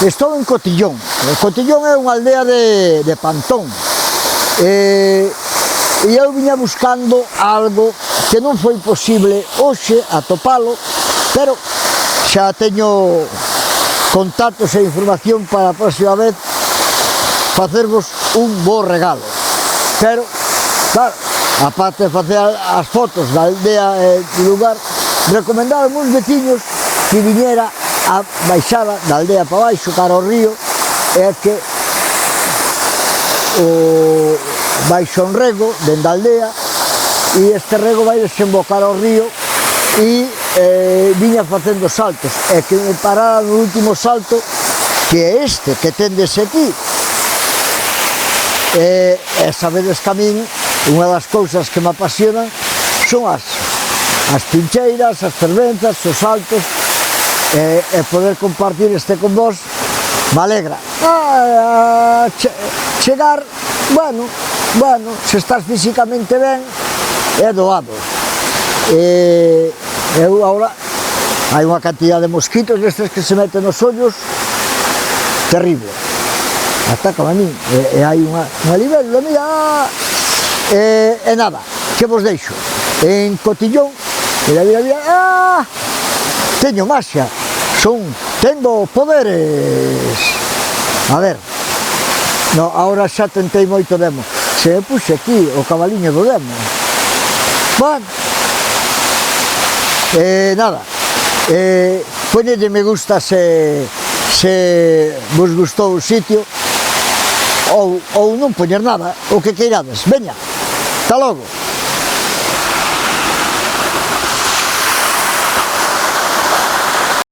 Estou en Cotillón. Cotillón é unha aldea de Pantón. E eu viña buscando algo que non foi posible hoxe atopalo, pero xa teño contactos e información para a próxima vez facervos un bo regalo. Pero, claro, aparte de facer as fotos da aldea e do lugar, recomendaron uns veciños que viñera a baixada da aldea para baixo, cara ao río, é que baixo un rego dende a aldea e este rego vai desembocar ao río e viña facendo saltos, e que me parara no último salto, que é este que tendes aquí. E sabedes que a min unha das cousas que me apasionan son as pincheiras, as fervenzas, os saltos, e poder compartir este con vos me alegra. Chegar, bueno, se estás físicamente ben, é doado. Eu agora hai unha cantidad de mosquitos destes que se meten nos ollos terrible, atacan a min, e hai unha libélula, mira, e nada, que vos deixo en Cotillón, mira, teño maxia, tengo poderes. A ver, no, ahora xa tentei moito demo, se me puxe aquí o cabaliño do demo. Bueno, nada, ponede me gusta se vos gustou o sitio, ou non poñer nada, o que queirades. Veña, hasta logo.